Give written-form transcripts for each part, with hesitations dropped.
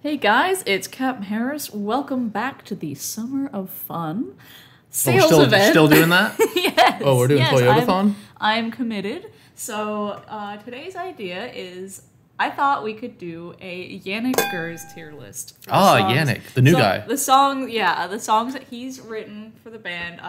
Hey guys, it's Capnharris. Welcome back to the Summer of Fun Oh, sales we're still, event. still doing that? Yes. Oh, we're doing yes, Toyotathon? I'm committed. So today's idea is I thought we could do a Janick Gers tier list. For the songs. Janick, the new guy. The songs that he's written for the band.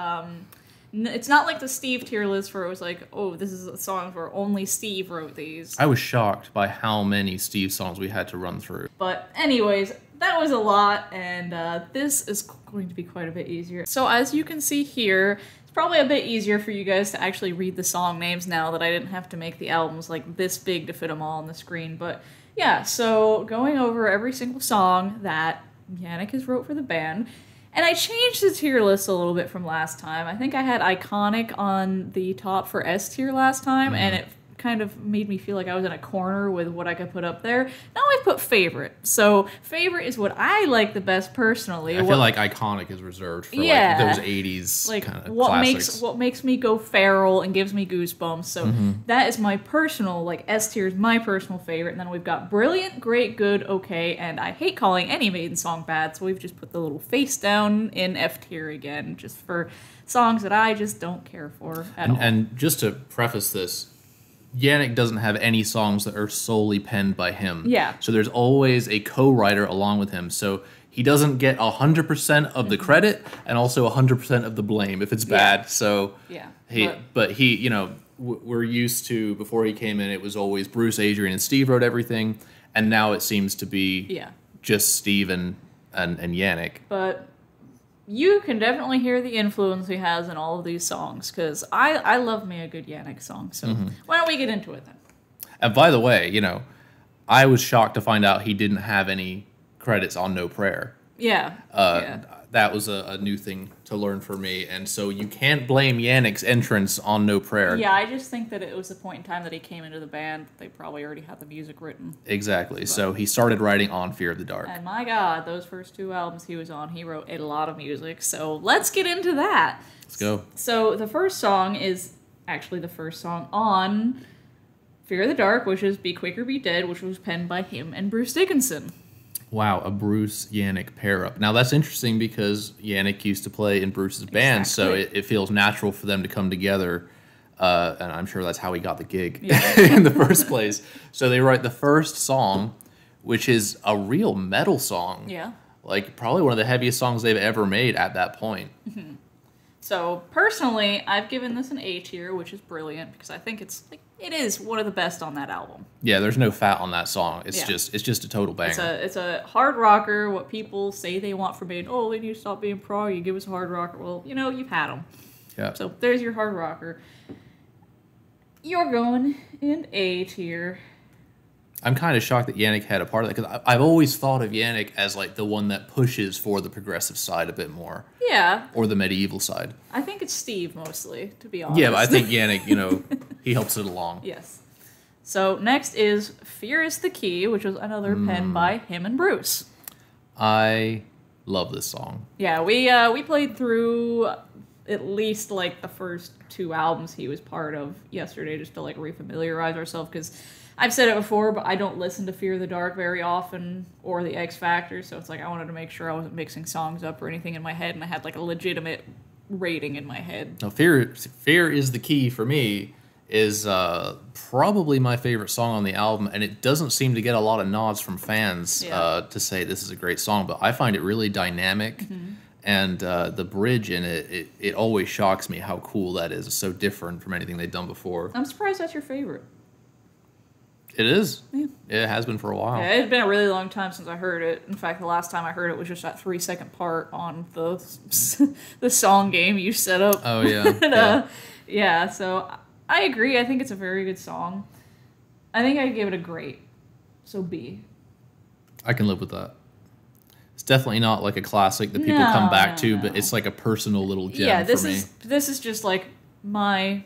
It's not like the Steve tier list where it was like, oh, this is a song where only Steve wrote these. I was shocked by how many Steve songs we had to run through. But anyways, that was a lot, and this is going to be quite a bit easier. So as you can see here, it's probably a bit easier for you guys to actually read the song names now that I didn't have to make the albums like this big to fit them all on the screen. But yeah, so going over every single song that Janick has wrote for the band. And I changed the tier list a little bit from last time. I think I had Iconic on the top for S tier last time, and it kind of made me feel like I was in a corner with what I could put up there. Now I put Favorite. So Favorite is what I like the best personally. I feel like Iconic is reserved for like those 80s like kind of what classics. makes me go feral and gives me goosebumps. So that is my personal, like S tier is my personal favorite. And then we've got Brilliant, Great, Good, Okay, and I hate calling any Maiden song bad, so we've just put the little face down in F tier again, just for songs that I just don't care for at all. And just to preface this, Janick doesn't have any songs that are solely penned by him. Yeah. So there's always a co-writer along with him. So he doesn't get 100% of the credit and also 100% of the blame if it's bad. So Yeah. but he, you know, we're used to, before he came in, it was always Bruce, Adrian, and Steve wrote everything, and now it seems to be just Steve and Janick. But you can definitely hear the influence he has in all of these songs, because I love me a good Janick song. So why don't we get into it then? And by the way, you know, I was shocked to find out he didn't have any credits on No Prayer. Yeah. That was a new thing to learn for me, and so you can't blame Janick's entrance on No Prayer. Yeah, I just think that it was the point in time that he came into the band. They probably already had the music written. Exactly. So he started writing on Fear of the Dark. And my God, those first two albums he was on, he wrote a lot of music. So let's get into that. Let's go. So the first song is actually the first song on Fear of the Dark, which is Be Quick or Be Dead, which was penned by him and Bruce Dickinson. Wow, a Bruce-Janick pair-up. Now, that's interesting because Janick used to play in Bruce's band, so it feels natural for them to come together, and I'm sure that's how he got the gig in the first place. So they write the first song, which is a real metal song. Yeah. Like, probably one of the heaviest songs they've ever made at that point. So personally, I've given this an A tier, which is brilliant, because I think it is one of the best on that album. Yeah, there's no fat on that song. It's just a total banger. It's a hard rocker. What people say they want from being, oh, they need to stop being prog. You give us a hard rocker. Well, you know, you've had them. Yeah. So there's your hard rocker. You're going in A tier. I'm kind of shocked that Janick had a part of that, because I've always thought of Janick as like the one that pushes for the progressive side a bit more. Yeah. Or the medieval side. I think it's Steve mostly, to be honest. Yeah, but I think Janick, you know, he helps it along. Yes. So next is Fear is the Key, which was another pen by him and Bruce. I love this song. Yeah, we played through at least like the first two albums he was part of yesterday, just to like refamiliarize ourselves, because I've said it before, but I don't listen to Fear of the Dark very often, or the X Factor, so it's like I wanted to make sure I wasn't mixing songs up or anything in my head, and I had like a legitimate rating in my head. Now, Fear is the Key for me is probably my favorite song on the album, and it doesn't seem to get a lot of nods from fans to say this is a great song, but I find it really dynamic, and the bridge in it always shocks me how cool that is. It's so different from anything they've done before. I'm surprised that's your favorite. It is. Yeah. It has been for a while. Yeah, it's been a really long time since I heard it. In fact, the last time I heard it was just that 3-second part on the song game you set up. Oh, yeah. Yeah, so I agree. I think it's a very good song. I think I'd give it a great. So B. I can live with that. It's definitely not like a classic that people come back to, but it's like a personal little gem for me. This is just like my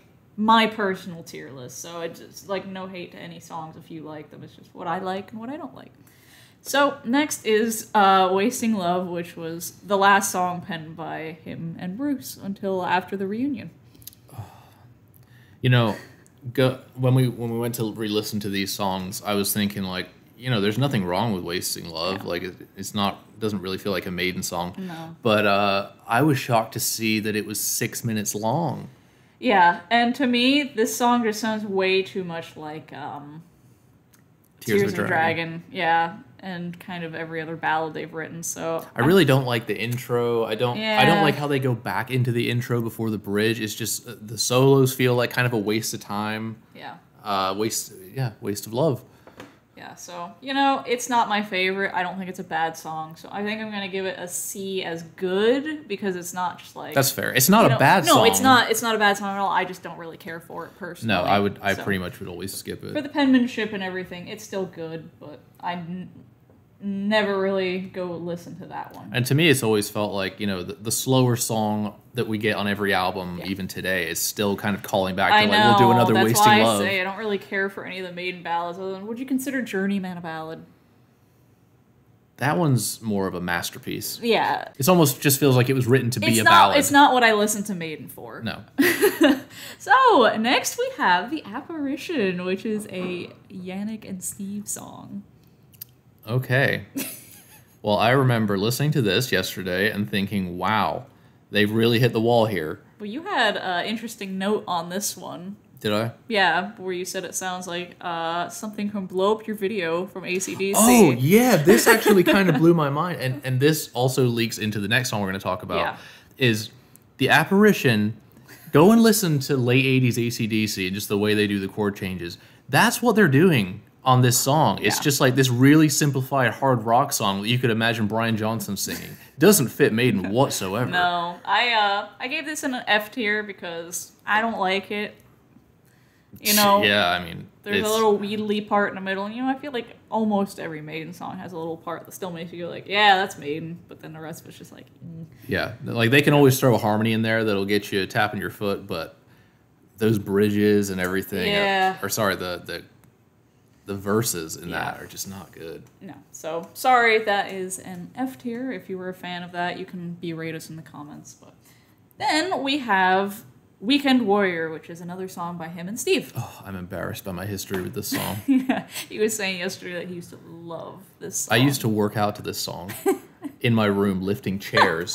personal tier list. So it's just like no hate to any songs if you like them. It's just what I like and what I don't like. So next is Wasting Love, which was the last song penned by him and Bruce until after the reunion. You know, when we went to re-listen to these songs, I was thinking like, there's nothing wrong with Wasting Love. Yeah. Like, it's not, doesn't really feel like a Maiden song. No. But I was shocked to see that it was 6 minutes long. Yeah, and to me, this song just sounds way too much like Tears of a Dragon. Yeah, and kind of every other ballad they've written. So I really don't like the intro. I don't like how they go back into the intro before the bridge. It's just the solos feel like kind of a waste of time. Yeah. Waste of love. Yeah, so, it's not my favorite. I don't think it's a bad song. So I think I'm going to give it a C as good because it's not just like... That's fair. It's not a bad song. No, it's not a bad song at all. I just don't really care for it personally. No, I pretty much would always skip it. For the penmanship and everything, it's still good, but I never really go listen to that one. And to me, it's always felt like, the slower song that we get on every album, even today, is still kind of calling back to, we'll do another Wasting Love. That's why I say I don't really care for any of the Maiden ballads, other than, would you consider Journeyman a ballad? That one's more of a masterpiece. Yeah. It almost just feels like it was written to be a ballad. It's not what I listen to Maiden for. No. So, next we have The Apparition, which is a Janick and Steve song. Okay. Well, I remember listening to this yesterday and thinking, wow, they've really hit the wall here. Well, you had an interesting note on this one. Did I? Yeah, where you said it sounds like something from Blow Up Your Video from AC/DC. Oh, yeah, this actually kind of blew my mind. And this also leaks into the next song we're going to talk about, is The Apparition. Go and listen to late 80s AC/DC and just the way they do the chord changes. That's what they're doing on this song. It's just like this really simplified hard rock song that you could imagine Brian Johnson singing. Doesn't fit Maiden whatsoever. No, I gave this an F tier because I don't like it. Yeah, I mean, there's a little wheedly part in the middle, and I feel like almost every Maiden song has a little part that still makes you go like, yeah, that's Maiden, but then the rest of it's just like, Yeah, like they can always throw a harmony in there that'll get you tapping your foot, but those bridges and everything, the verses in that are just not good. No. So, sorry, that is an F tier. If you were a fan of that, you can berate us in the comments. But then we have Weekend Warrior, which is another song by him and Steve. Oh, I'm embarrassed by my history with this song. Yeah, he was saying yesterday that he used to love this song. I used to work out to this song in my room lifting chairs.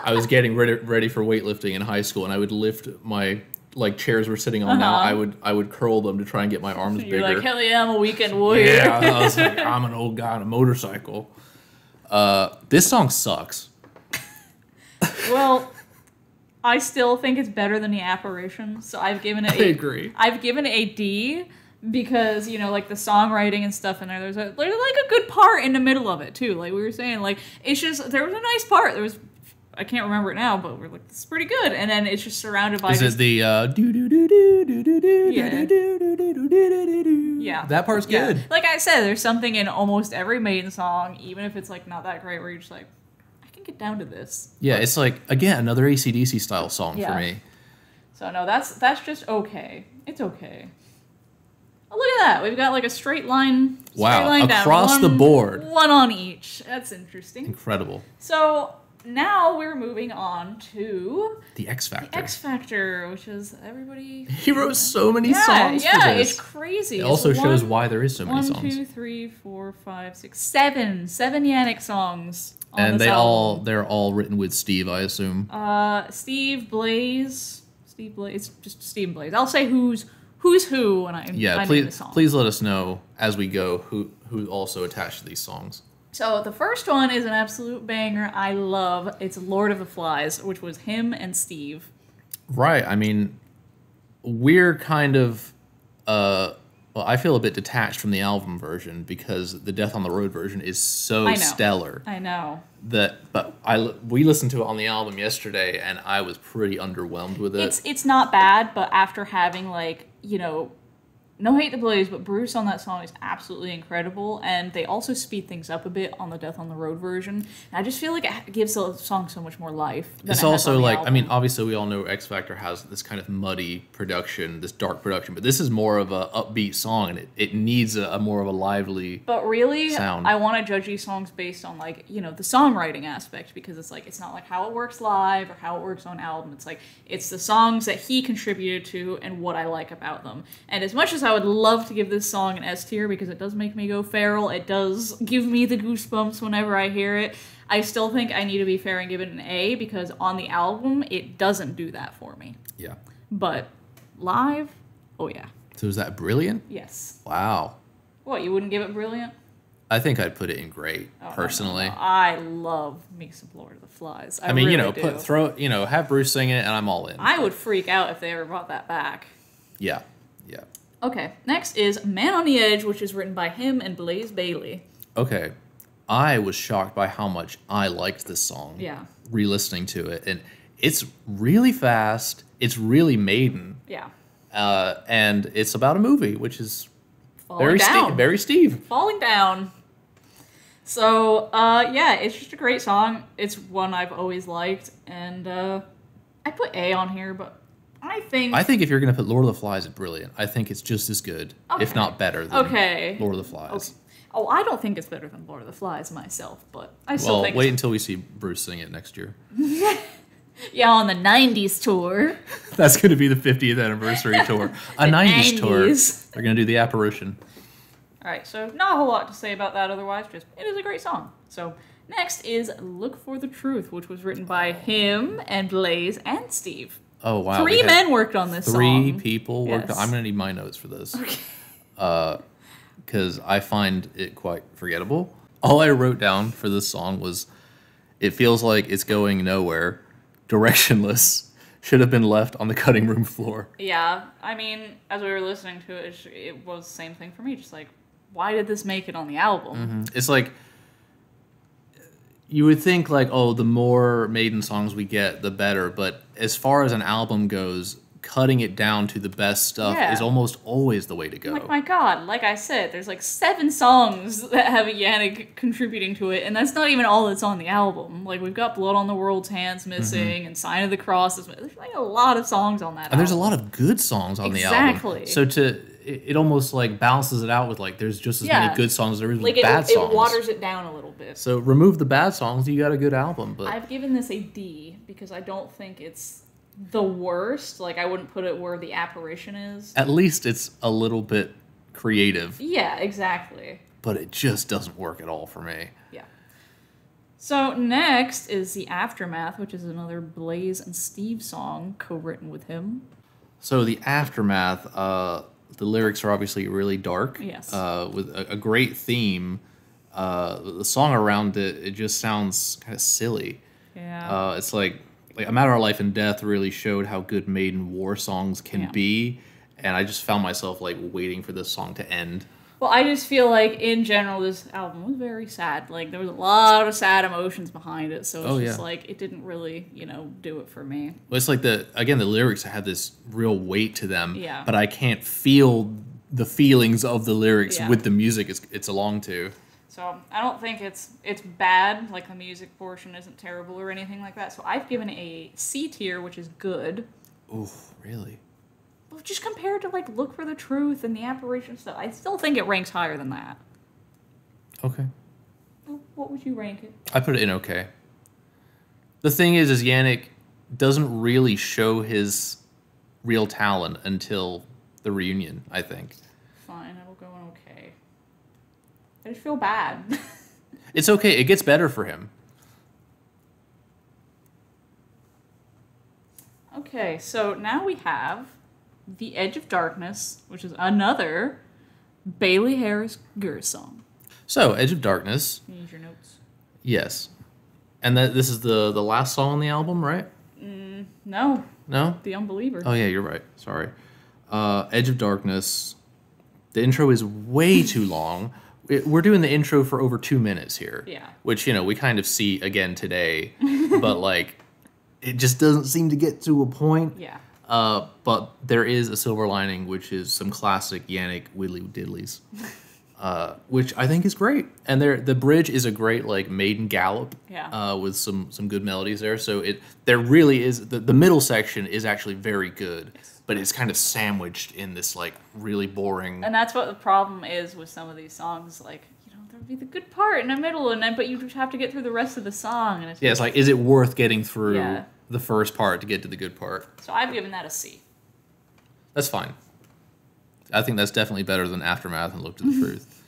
I was getting ready for weightlifting in high school, and I would lift my... like chairs we're sitting on now, I would curl them to try and get my arms bigger. You're like, hell yeah, I'm a Weekend Warrior. Yeah, I was like, I'm an old guy on a motorcycle. This song sucks. Well, I still think it's better than The Apparition, so I've given it I agree. I've given it a D because, like the songwriting and stuff in there, there's like a good part in the middle of it too. Like we were saying, like it's just, there was a nice part. There was, I can't remember it now, but we're like, this is pretty good. And then it's just surrounded by. Is it the do do do do do do do do do do do do? Yeah, that part's good. Like I said, there's something in almost every Maiden song, even if it's like not that great, where you're just like, I can get down to this. Yeah, it's like again another AC/DC style song for me. So no, that's just okay. It's okay. Oh, look at that. We've got like a straight line. Wow, line across down. the board. One on each. That's interesting. Incredible. So now we're moving on to The X Factor. The X Factor, which is everybody. He wrote so many songs. Yeah, for this. It's crazy. It also shows why there is so many songs. 1, 2, 3, 4, 5, 6, 7. 7 Janick songs. And they're all written with Steve, I assume. Steve Blaze. It's just Steve and Blaze. I'll say who's who when I name the song. Please let us know as we go who also attached to these songs. So the first one is an absolute banger I love. It's Lord of the Flies, which was him and Steve. Right. I mean, we're kind of... well, I feel a bit detached from the album version because the Death on the Road version is so stellar. I know. But we listened to it on the album yesterday, and I was pretty underwhelmed with it. It's not bad, but after having no hate to Blaze, but Bruce on that song is absolutely incredible, and they also speed things up a bit on the Death on the Road version. And I just feel like it gives the song so much more life. It's also like, I mean, obviously we all know X Factor has this kind of muddy production, this dark production, but this is more of a upbeat song, and it needs a more of a lively But really, sound. I want to judge these songs based on the songwriting aspect, because it's not like how it works live or how it works on album. It's like, it's the songs that he contributed to and what I like about them. And as much as I I would love to give this song an S tier because it does make me go feral. It does give me the goosebumps whenever I hear it. I still think I need to be fair and give it an A because on the album, it doesn't do that for me. Yeah. But live, oh yeah. So is that brilliant? Yes. Wow. What, you wouldn't give it brilliant? I think I'd put it in great, personally. No. I love me some Lord of the Flies. I mean, really do. Have Bruce sing it, and I'm all in. I would freak out if they ever brought that back. Yeah, yeah. Okay, next is Man on the Edge, which is written by him and Blaze Bayley. Okay, I was shocked by how much I liked this song. Yeah. Re-listening to it, and it's really fast. It's really Maiden. Yeah. And it's about a movie, which is Falling down. Very Steve. Falling down. So, yeah, it's just a great song. It's one I've always liked, and I put A on here, but I think if you're going to put Lord of the Flies at brilliant, I think it's just as good, if not better than Lord of the Flies. Okay. Oh, I don't think it's better than Lord of the Flies myself, but I still think wait until we see Bruce sing it next year. Yeah, on the 90s tour. That's going to be the 50th anniversary tour. A 90s tour. They're going to do the apparition. All right, so not a whole lot to say about that otherwise, just it is a great song. So next is Look for the Truth, which was written by him and Blaze and Steve. Oh, wow. Three men worked on this song. Three people worked on. Yes. I'm going to need my notes for this. Okay. Because I find it quite forgettable. All I wrote down for this song was, it feels like it's going nowhere, directionless, should have been left on the cutting room floor. Yeah, I mean, as we were listening to it, it was the same thing for me. Just like, why did this make it on the album? Mm-hmm. It's like, you would think like, oh, the more Maiden songs we get, the better. But as far as an album goes, cutting it down to the best stuff is almost always the way to go. Like, my God, like I said, there's like 7 songs that have Janick contributing to it, and that's not even all that's on the album. Like, we've got Blood on the World's Hands missing, and Sign of the Cross is missing. There's like a lot of songs on that album. And there's a lot of good songs on the album. Exactly. So it almost like balances it out with like, there's just as many good songs as there is like bad songs. It waters it down a little bit. So remove the bad songs, you got a good album. But I've given this a D because I don't think it's the worst. Like, I wouldn't put it where The Apparition is. At least it's a little bit creative. Yeah, exactly. But it just doesn't work at all for me. Yeah. So next is The Aftermath, which is another Blaze and Steve song co-written with him. So The Aftermath, the lyrics are obviously really dark. Yes. With a great theme. The song around it just sounds kind of silly. Yeah. It's like A Matter of Life and Death really showed how good Maiden war songs can be, and I just found myself like waiting for this song to end. Well, I just feel like in general this album was very sad. Like, there was a lot of sad emotions behind it, so it's just like it didn't really, do it for me. Well, it's like the lyrics have this real weight to them, Yeah. but I can't feel the feelings of the lyrics Yeah. with the music it's along to. So I don't think it's bad, like the music portion isn't terrible or anything like that. So I've given it a C tier, which is good. Ooh, really? Well, just compared to like Look for the Truth and The Apparition stuff, I still think it ranks higher than that. Okay. Well, what would you rank it? I put it in okay. The thing is Janick doesn't really show his real talent until the reunion, I think. Fine, it'll go in okay. I just feel bad. It's okay. It gets better for him. Okay, so now we have The Edge of Darkness, which is another Bailey Harris Gers song. So, Edge of Darkness. Can you use your notes? Yes. And this is the last song on the album, right? No. No? The Unbeliever. Oh, yeah, you're right. Sorry. Edge of Darkness. The intro is way too long. We're doing the intro for over 2 minutes here. Yeah. Which, we kind of see again today. But, like, it just doesn't seem to get to a point. Yeah. But there is a silver lining, which is some classic Janick Widdly Diddlies. Which I think is great. And the bridge is a great, like, maiden gallop. Yeah. With some good melodies there. So there really is... The middle section is actually very good. Yes. But it's kind of sandwiched in this, like, really boring... And that's what the problem is with some of these songs. Like, there'll be the good part in the middle, but you just have to get through the rest of the song. And it's like, is it worth getting through the first part to get to the good part? So I've given that a C. That's fine. I think that's definitely better than Aftermath and Look to the Truth.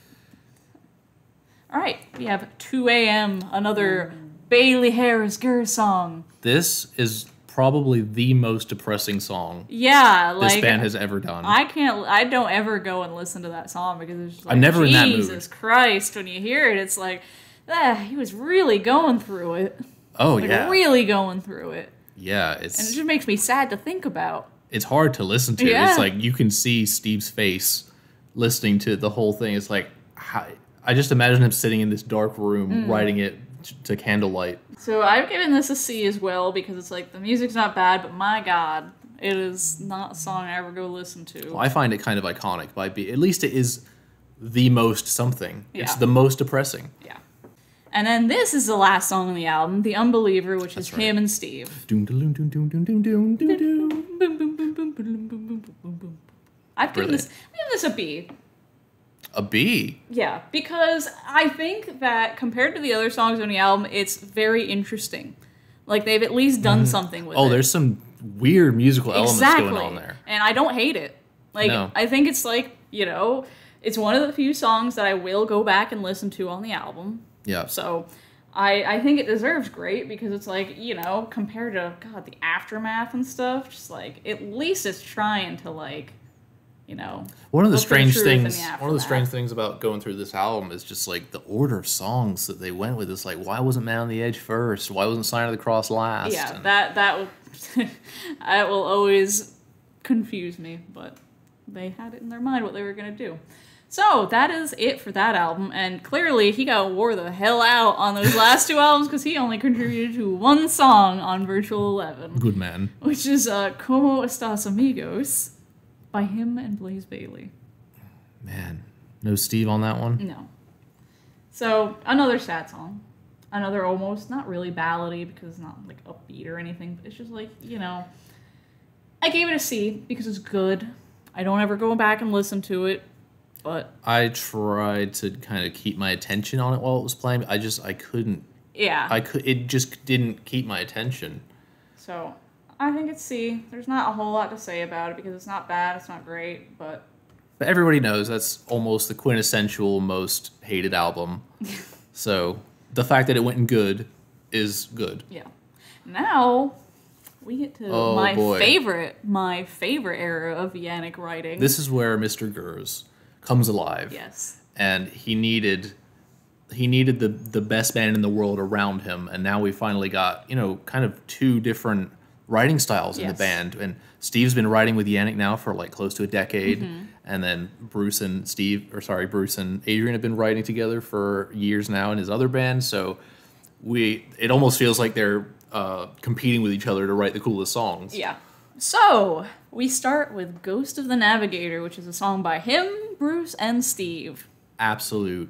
All right, we have 2 a.m., another Bailey Harris Gers song. This is probably the most depressing song this band has ever done. I don't ever go and listen to that song because it's just like, I'm never in that mood. Jesus Christ, when you hear it, it's like, he was really going through it. Oh, yeah. Really going through it. Yeah, And it just makes me sad to think about. It's hard to listen to. Yeah. It's like you can see Steve's face listening to the whole thing. It's like, I just imagine him sitting in this dark room writing it to candlelight. So I've given this a C as well because it's like the music's not bad, but my God, it is not a song I ever go listen to. Well, I find it kind of iconic. At least it is the most something. Yeah. It's the most depressing. Yeah. And then this is the last song on the album, The Unbeliever, which is him and Steve. I've given this a B. A B? Yeah, because I think that compared to the other songs on the album, it's very interesting. Like, they've at least done something with it. Oh, there's some weird musical elements going on there. And I don't hate it. Like, no. I think it's like, it's one of the few songs that I will go back and listen to on the album. Yeah. So I think it deserves great because it's like, compared to, God, the Aftermath and stuff, just like, at least it's trying to, like, one of the strange things about going through this album is just like the order of songs that they went with. It's like, why wasn't Man on the Edge first? Why wasn't Sign of the Cross last? Yeah, that will always confuse me, but they had it in their mind what they were gonna do. So that is it for that album, and clearly he wore the hell out on those last two albums because he only contributed to one song on Virtual 11. Good man. Which is Como Estas Amigos by him and Blaze Bayley. Man, no Steve on that one? No. So, another sad song. Another almost, not really ballady because it's not like upbeat or anything, but it's just like, I gave it a C because it's good. I don't ever go back and listen to it, but I tried to kind of keep my attention on it while it was playing. I couldn't. Yeah. It just didn't keep my attention. So, I think it's C. There's not a whole lot to say about it because it's not bad, it's not great, but everybody knows that's almost the quintessential most hated album. So the fact that it went in good is good. Yeah. Now we get to my favorite era of Janick writing. This is where Mr. Gers comes alive. Yes. And he needed the best band in the world around him, and now we finally got, kind of two different writing styles in the band. And Steve's been writing with Janick now for like close to a decade. And then Bruce and Adrian have been writing together for years now in his other band. So it almost feels like they're competing with each other to write the coolest songs. Yeah. So we start with Ghost of the Navigator, which is a song by him, Bruce, and Steve. Absolute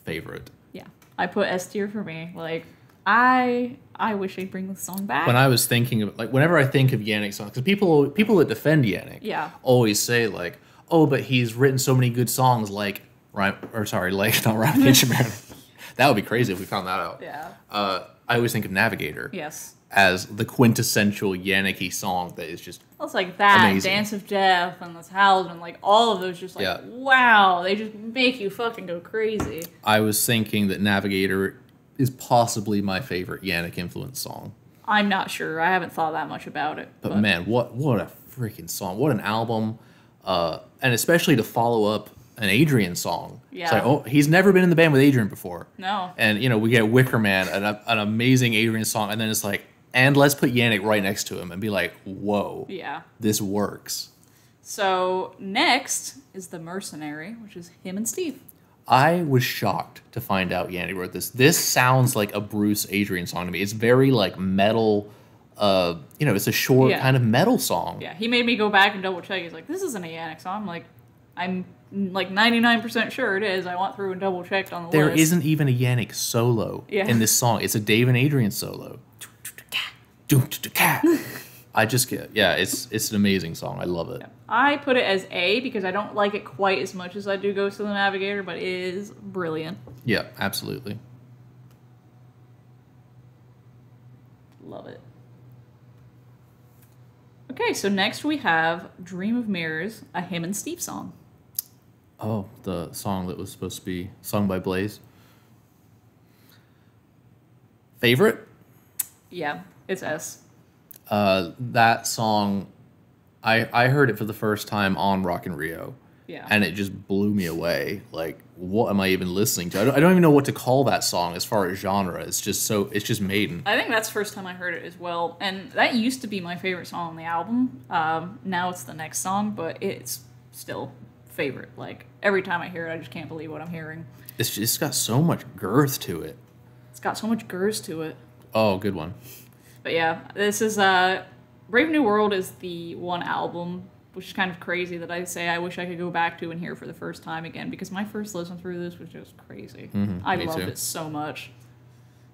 favorite. Yeah. I put S tier for me. Like, I wish they'd bring this song back. When I was thinking of, like, whenever I think of Janick songs, because people that defend Janick always say, like, oh, but he's written so many good songs like not Rhyme Kitchen Man. That would be crazy if we found that out. Yeah. I always think of Navigator. Yes. As the quintessential Janick-y song that is just it's like that, amazing. Dance of Death, and The Talisman, like all of those just like, wow, they just make you fucking go crazy. I was thinking that Navigator is possibly my favorite Janick influence song. I'm not sure. I haven't thought that much about it. But man, what a freaking song. What an album. And especially to follow up an Adrian song. Yeah. It's like, he's never been in the band with Adrian before. No. And, we get Wicker Man, an amazing Adrian song, and then it's like, and let's put Janick right next to him and be like, whoa. Yeah. This works. So next is The Mercenary, which is him and Steve. I was shocked to find out Janick wrote this. This sounds like a Bruce Adrian song to me. It's very like metal, it's a short kind of metal song. Yeah, he made me go back and double check. He's like, this isn't a Janick song. I'm like 99% sure it is. I went through and double checked on the list. There isn't even a Janick solo in this song. It's a Dave and Adrian solo. I just get, it's an amazing song. I love it. Yeah. I put it as A because I don't like it quite as much as I do Ghost of the Navigator, but it is brilliant. Yeah, absolutely. Love it. Okay, so next we have Dream of Mirrors, a him and Steve song. Oh, the song that was supposed to be sung by Blaze. Favorite? Yeah, it's S. That song, I heard it for the first time on Rock in Rio. Yeah. And it just blew me away. Like, what am I even listening to? I don't even know what to call that song as far as genre. It's just Maiden. I think that's the first time I heard it as well. And that used to be my favorite song on the album. Now it's the next song, but it's still favorite. Like, every time I hear it, I just can't believe what I'm hearing. It's got so much girth to it. It's got so much Gers to it. Oh, good one. But yeah, this is, Brave New World is the one album, which is kind of crazy that I say I wish I could go back to and hear for the first time again, because my first listen through this was just crazy. I loved it so much.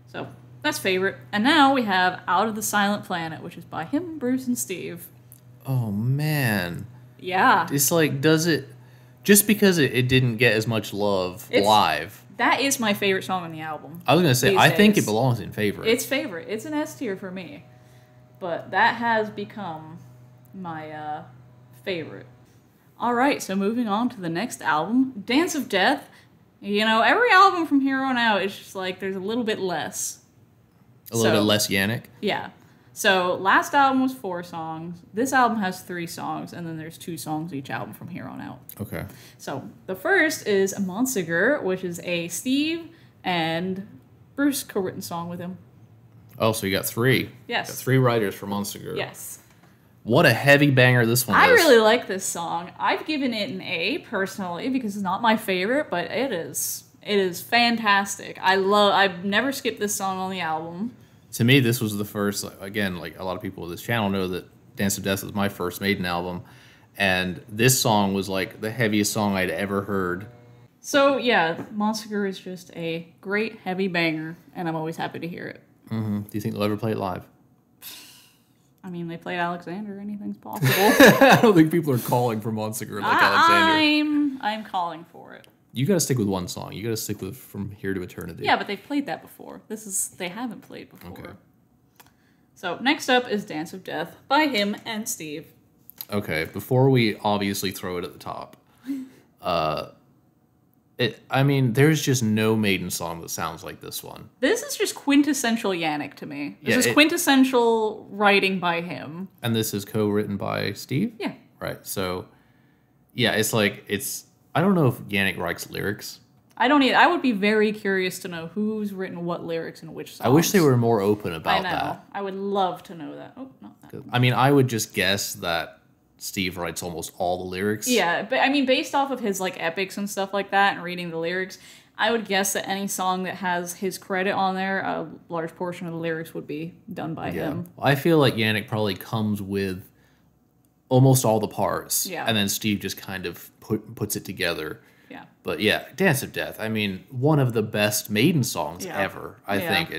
So, that's favorite. And now we have Out of the Silent Planet, which is by him, Bruce, and Steve. Oh, man. Yeah. It's like, does it... Just because it didn't get as much love live... That is my favorite song on the album. I was going to say, I think it belongs in favorite. It's favorite. It's an S tier for me. But that has become my favorite. Alright, so moving on to the next album, Dance of Death. You know, every album from here on out is just like, there's a little bit less. A little bit less Janick? Yeah. So, last album was 4 songs. This album has 3 songs, and then there's 2 songs each album from here on out. Okay. So, the first is Monsiger, which is a Steve and Bruce co-written song with him. Oh, so you got 3. Yes. Got 3 writers for Monster. Yes. What a heavy banger this one is. I really like this song. I've given it an A, personally, because it's not my favorite, but it is. It is fantastic. I've never skipped this song on the album. To me, this was the first, again, like a lot of people of this channel know that Dance of Death was my first Maiden album, and this song was like the heaviest song I'd ever heard. So, yeah, Monster is just a great heavy banger, and I'm always happy to hear it. Do you think they'll ever play it live? I mean, they played Alexander. Anything's possible. I don't think people are calling for Monster like Alexander. I'm calling for it. You got to stick with one song. You got to stick with From Here to Eternity. Yeah, but they've played that before. They haven't played before. Okay. So next up is Dance of Death by him and Steve. Okay, before we obviously throw it at the top, there's just no Maiden song that sounds like this one. This is just quintessential Janick to me. This is quintessential writing by him. And this is co-written by Steve? Yeah. Right, so, yeah, I don't know if Janick writes lyrics. I don't either. I would be very curious to know who's written what lyrics and which songs. I wish they were more open about that. I would love to know that. Oh, not that. I mean, I would just guess that Steve writes almost all the lyrics. Yeah, but I mean, based off of his like epics and stuff like that and reading the lyrics, I would guess that any song that has his credit on there, a large portion of the lyrics would be done by him. I feel like Janick probably comes with almost all the parts. Yeah. And then Steve just kind of puts it together. Yeah. But yeah, Dance of Death. I mean, one of the best Maiden songs ever, I think.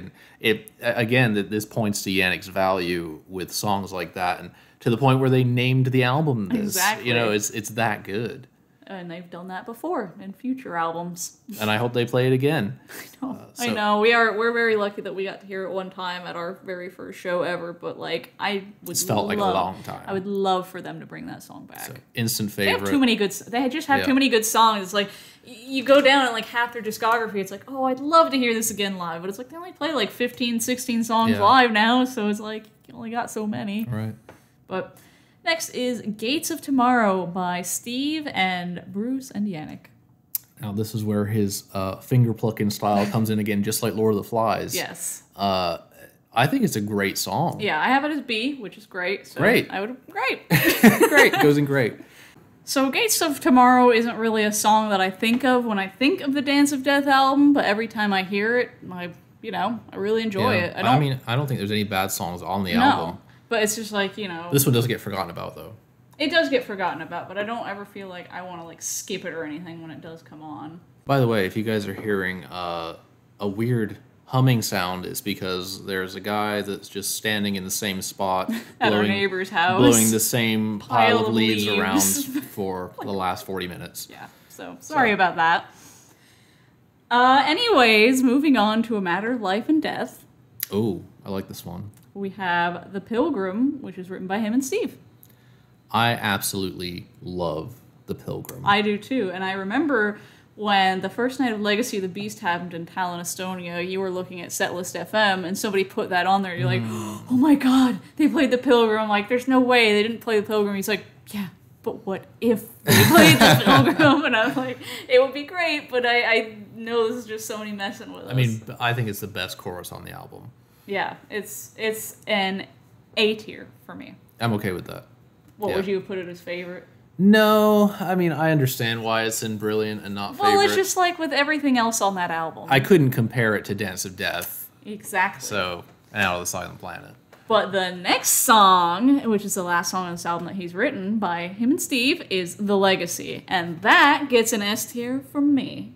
And this points to Janick's value with songs like that, and to the point where they named the album this. Exactly. You know, it's that good. And they've done that before in future albums. And I hope they play it again. I know. We're very lucky that we got to hear it one time at our very first show ever, but like it's felt like a long time. I would love for them to bring that song back. So, instant favorite. They have too many good. They just have too many good songs. It's like you go down and like half their discography, it's like, oh, I'd love to hear this again live, but it's like they only play like 15, 16 songs live now, so it's like you only got so many. Right. But next is Gates of Tomorrow by Steve and Bruce and Janick. Now this is where his finger plucking style comes in again, just like Lord of the Flies. Yes. I think it's a great song. Yeah, I have it as B, which is great. So great. Great. Great. Goes in great. So Gates of Tomorrow isn't really a song that I think of when I think of the Dance of Death album, but every time I hear it, I really enjoy it. I don't think there's any bad songs on the album. But it's just like, This one does get forgotten about, though. It does get forgotten about, but I don't ever feel like I want to, like, skip it or anything when it does come on. By the way, if you guys are hearing a weird humming sound, it's because there's a guy that's just standing in the same spot at our neighbor's house, blowing the same pile of leaves around for the last 40 minutes. Yeah, so sorry about that. Anyways, moving on to A Matter of Life and Death. Oh, I like this one. We have The Pilgrim, which is written by him and Steve. I absolutely love The Pilgrim. I do too, and I remember when the first night of Legacy of the Beast happened in Tallinn, Estonia, you were looking at Setlist FM, and somebody put that on there. You're like, oh my god, they played The Pilgrim. I'm like, there's no way they didn't play The Pilgrim. He's like, yeah, but what if they played The Pilgrim? And I'm like, it would be great, but I know this is just Sony messing with us. I mean, I think it's the best chorus on the album. Yeah, it's an A tier for me. I'm okay with that. What would you put it as favorite? No, I mean, I understand why it's in Brilliant and not favorite. Well, it's just like with everything else on that album. I couldn't compare it to Dance of Death. Exactly. So, and Out of the Silent Planet. But the next song, which is the last song on this album that he's written by him and Steve, is The Legacy. And that gets an S tier from me.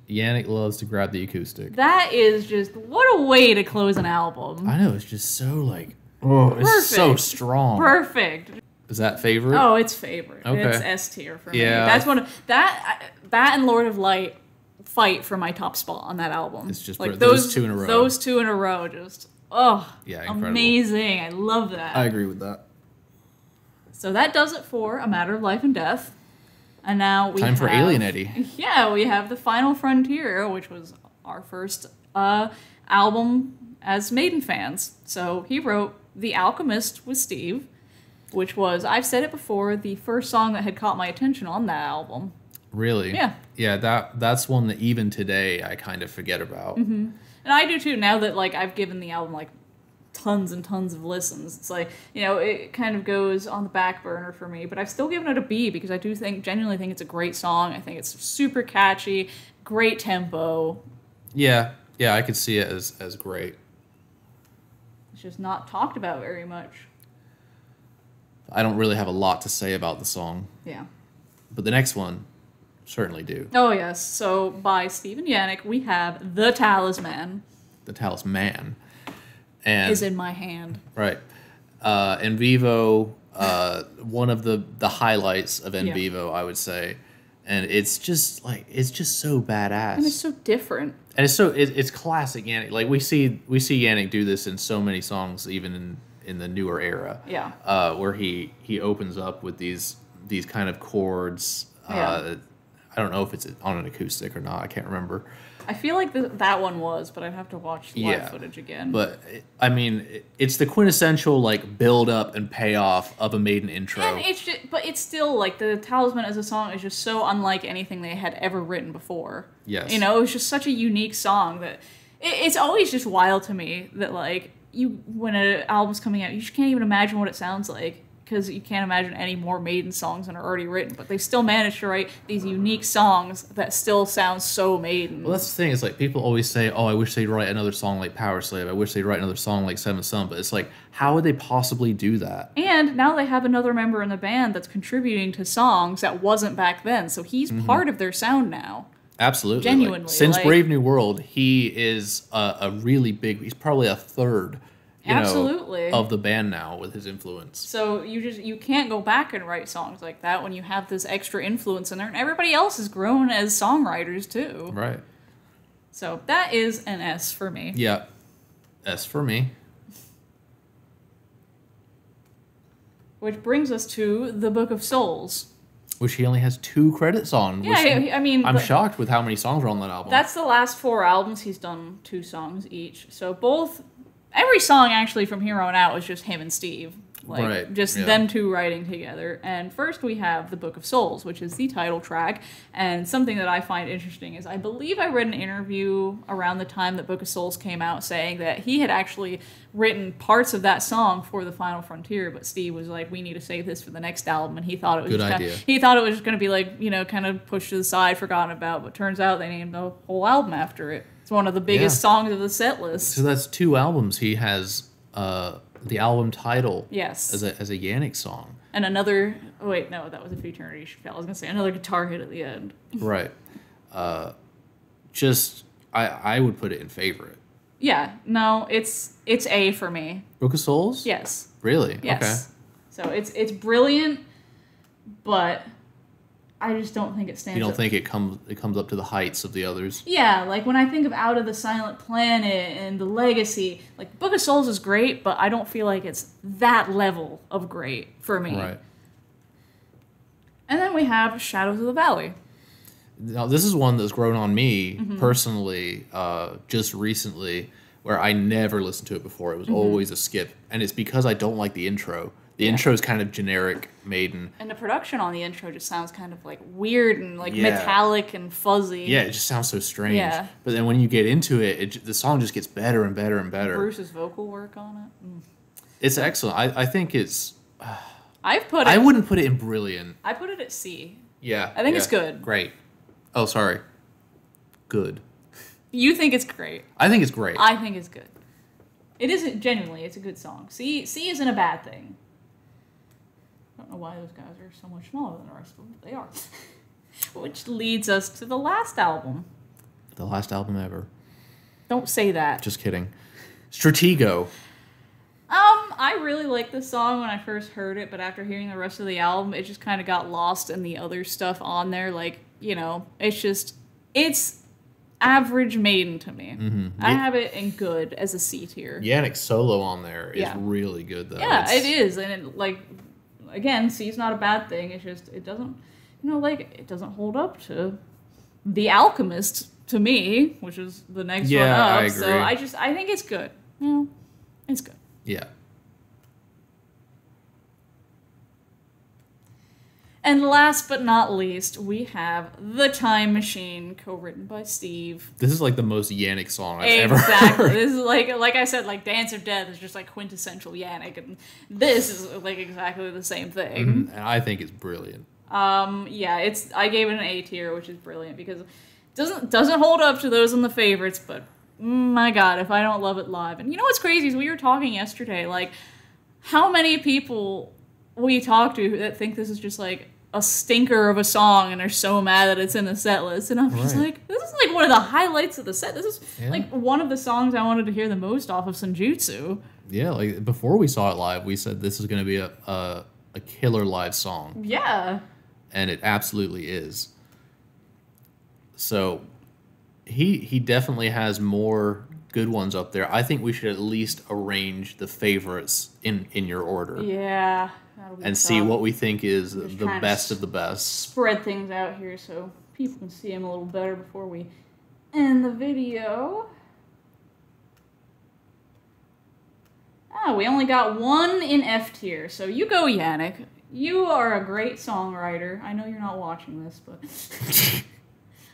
Janick loves to grab the acoustic. That is just, what a way to close an album. I know, it's just so like, oh, it's so strong. Perfect. Is that favorite? Oh, it's favorite. Okay. It's S tier for me. Yeah. That's one of, that and Lord of Light fight for my top spot on that album. It's just like those two in a row. Those two in a row, just, oh, yeah, incredible. Amazing. I love that. I agree with that. So that does it for A Matter of Life and Death. And now we Time for Alien Eddie. Yeah, we have The Final Frontier, which was our first album as Maiden fans. So he wrote The Alchemist with Steve, which was, I've said it before, the first song that had caught my attention on that album. Really? Yeah. Yeah, that's one that even today I kind of forget about. Mm-hmm. And I do too, now that like I've given the album like tons and tons of listens. It's like, you know, it kind of goes on the back burner for me, but I've still given it a B because I do genuinely think it's a great song. I think it's super catchy, great tempo. Yeah, I could see it as great. It's just not talked about very much. I don't really have a lot to say about the song. Yeah. But the next one, certainly do. Oh, yes. So by Steve and Janick, we have The Talisman. The Talisman. And is in my hand. Right. En Vivo, one of the highlights of En Vivo, I would say. And it's just so badass. And it's so different. And it's classic Janick. Like we see Janick do this in so many songs, even in the newer era. Yeah. Where he opens up with these kind of chords. Yeah. I don't know if it's on an acoustic or not. I can't remember. I feel like that one was, but I'd have to watch live footage again. But I mean, it's the quintessential like build up and payoff of a Maiden intro. And but it's still like The Talisman as a song is just so unlike anything they had ever written before. Yes. You know, it was just such a unique song that it's always just wild to me that like when an album's coming out, you just can't even imagine what it sounds like. Because you can't imagine any more Maiden songs than are already written, but they still managed to write these unique songs that still sound so Maiden. Well, that's the thing. It's like people always say, "Oh, I wish they'd write another song like Power Slave. I wish they'd write another song like Seventh Son." But it's like, how would they possibly do that? And now they have another member in the band that's contributing to songs that wasn't back then, so he's part of their sound now. Absolutely, genuinely. Like, since Brave New World, he is a really big. He's probably a third. Absolutely. Of the band now with his influence. So you can't go back and write songs like that when you have this extra influence in there, and everybody else has grown as songwriters too. Right. So that is an S for me. Yeah. S for me. Which brings us to The Book of Souls. Which he only has 2 credits on. Yeah, I mean... I'm shocked with how many songs are on that album. That's the last 4 albums. He's done 2 songs each. So every song actually from here on out was just him and Steve. Like, just them two writing together. And first we have The Book of Souls, which is the title track. And something that I find interesting is I believe I read an interview around the time that Book of Souls came out saying that he had actually written parts of that song for The Final Frontier, but Steve was like, we need to save this for the next album. And he thought it was he thought it was just going to be like, you know, kind of pushed to the side, forgotten about. But turns out they named the whole album after it. It's one of the biggest songs of the set list. So that's 2 albums. He has the album title as a Janick song. And another... Oh, wait, no, that was a Eternity Shall. I was going to say another guitar hit at the end. Right. I would put it in favorite. Yeah, no, it's A for me. Book of Souls? Yes. Really? Yes. Okay. So it's brilliant, but... I just don't think it stands up. You don't think it comes up to the heights of the others? Yeah, like when I think of Out of the Silent Planet and The Legacy, like Book of Souls is great, but I don't feel like it's that level of great for me. Right. And then we have Shadows of the Valley. Now, this is one that's grown on me personally just recently, where I never listened to it before. It was always a skip. And it's because I don't like the intro. The intro is kind of generic Maiden. And the production on the intro just sounds kind of like weird and like metallic and fuzzy. Yeah, it just sounds so strange. Yeah. But then when you get into it, the song just gets better and better and better. Bruce's vocal work on it. It's excellent. I think it's... I wouldn't put it in brilliant. I put it at C. Yeah. I think it's good. Great. Oh, sorry. Good. You think it's great. I think it's great. I think it's good. It isn't genuinely. It's a good song. C isn't a bad thing. I don't know why those guys are so much smaller than the rest of them, but they are. Which leads us to the last album. The last album ever. Don't say that. Just kidding. Stratego. I really liked this song when I first heard it, but after hearing the rest of the album, it just kind of got lost in the other stuff on there. Like, it's average Maiden to me. I have it in good as a C tier. Janick's solo on there is really good, though. Yeah, it is. And again, C's not a bad thing. It's just, it doesn't, it doesn't hold up to The Alchemist to me, which is the next one up. I agree. So I think it's good. It's good. Yeah. And last but not least, we have The Time Machine, co-written by Steve. This is like the most Janick song I've ever heard. Exactly. This is like I said, like Dance of Death is just like quintessential Janick, and this is like exactly the same thing. And I think it's brilliant. Yeah, I gave it an A tier, which is brilliant because it doesn't hold up to those in the favorites, but my God, if I don't love it live. And you know what's crazy is we were talking yesterday, like how many people we talk to that think this is just like a stinker of a song and are so mad that it's in the set list, and I'm just like, this is like one of the highlights of the set. This is like one of the songs I wanted to hear the most off of Senjutsu. Yeah, like before we saw it live, we said this is going to be a killer live song. Yeah. And it absolutely is. So he definitely has more good ones up there. I think we should at least arrange the favorites in your order. Yeah. And see what we think is the best of the best. Spread things out here so people can see them a little better before we end the video. We only got one in F tier, so you go, Janick. You are a great songwriter. I know you're not watching this, but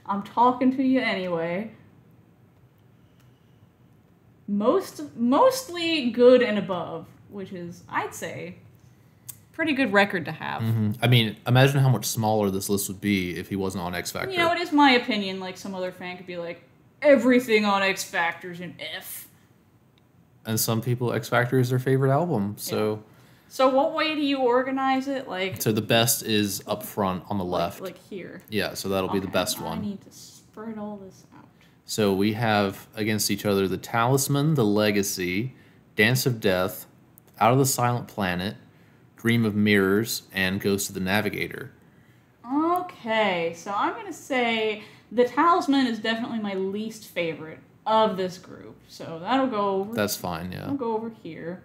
I'm talking to you anyway. Mostly good and above, which is, I'd say, pretty good record to have. I mean, imagine how much smaller this list would be if he wasn't on X Factor. You know, it is my opinion. Like, some other fan could be like, everything on X Factor's an F. And some people, X Factor is their favorite album, so... Yeah. So what way do you organize it? So the best is up front on the left. Like here. Yeah, so that'll be the best one. I need to spread all this out. So we have against each other The Talisman, The Legacy, Dance of Death, Out of the Silent Planet, Dream of Mirrors, and Ghost of the Navigator. Okay, so I'm going to say The Talisman is definitely my least favorite of this group. So that'll go over. That's fine, yeah. I'll go over here.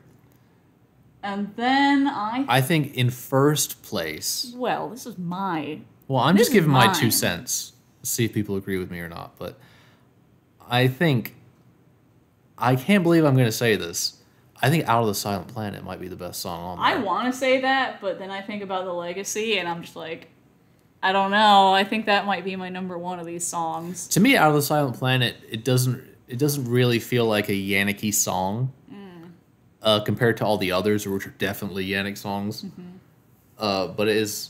And then I think in first place... Well, this is my... Well, I'm just giving my 2 cents. See if people agree with me or not. But I think... I can't believe I'm going to say this. I think Out of the Silent Planet might be the best song on there. I want to say that, but then I think about The Legacy, and I'm just like... I don't know. I think that might be my number one of these songs. To me, Out of the Silent Planet, it doesn't really feel like a Janicky song. Compared to all the others, which are definitely Janick songs. But it is...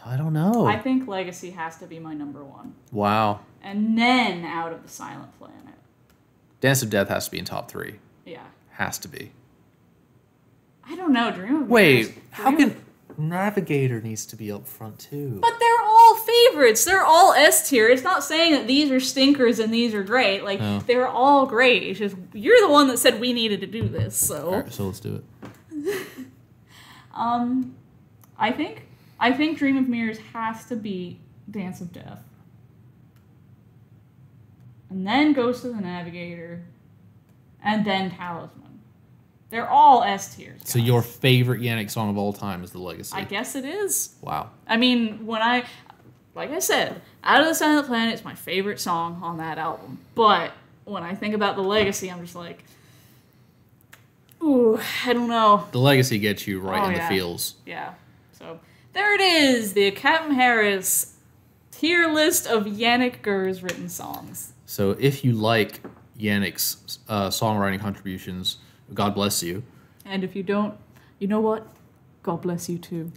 I don't know. I think Legacy has to be my number one. Wow. And then Out of the Silent Planet. Dance of Death has to be in top 3. Yeah. Has to be. I don't know. Dream of Wait, how can... Navigator needs to be up front, too. But they're all favorites. They're all S tier. It's not saying that these are stinkers and these are great. Like, they're all great. It's just, you're the one that said we needed to do this, so... All right, so let's do it. I think Dream of Mirrors has to be Dance of Death. And then Ghost of the Navigator. And then Talisman. They're all S tiers. So your favorite Janick song of all time is The Legacy? I guess it is. Wow. I mean, like I said, Out of the Center of the Planet is my favorite song on that album. But when I think about The Legacy, I'm just like, ooh, I don't know. The Legacy gets you right in the feels. Yeah. So there it is, the Capnharris tier list of Janick Gers written songs. So if you like Janick's songwriting contributions, God bless you. And if you don't, you know what? God bless you too.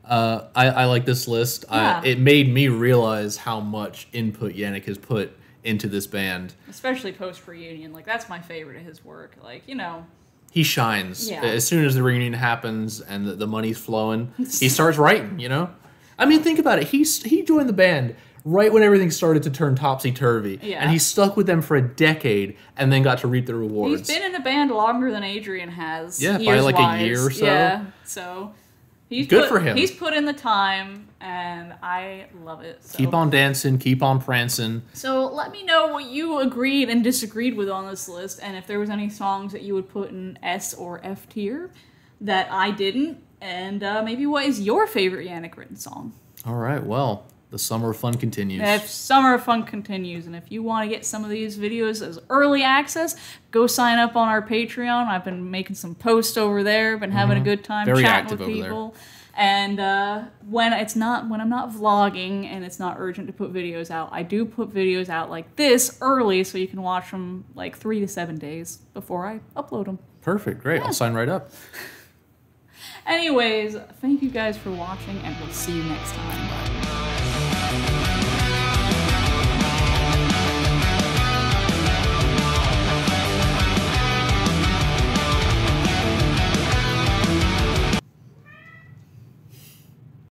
I like this list. Yeah. It made me realize how much input Janick has put into this band. Especially post-reunion. Like, that's my favorite of his work. Like, you know. He shines. Yeah. As soon as the reunion happens and the money's flowing, he starts writing, you know? I mean, think about it. He joined the band right when everything started to turn topsy-turvy. Yeah. And he stuck with them for a decade and then got to reap the rewards. He's been in the band longer than Adrian has. Yeah, by like a year or so. Yeah, so... Good for him. He's put in the time, and I love it. So. Keep on dancing, keep on prancing. So let me know what you agreed and disagreed with on this list, and if there was any songs that you would put in S or F tier that I didn't, and maybe what is your favorite Janick written song? All right, well, the summer of fun continues. If summer of fun continues, and if you want to get some of these videos as early access, go sign up on our Patreon. I've been making some posts over there, been having a good time chatting with people. And when I'm not vlogging and it's not urgent to put videos out, I do put videos out like this early so you can watch them like 3 to 7 days before I upload them. Perfect, great. I'll sign right up. Anyways, thank you guys for watching, and we'll see you next time.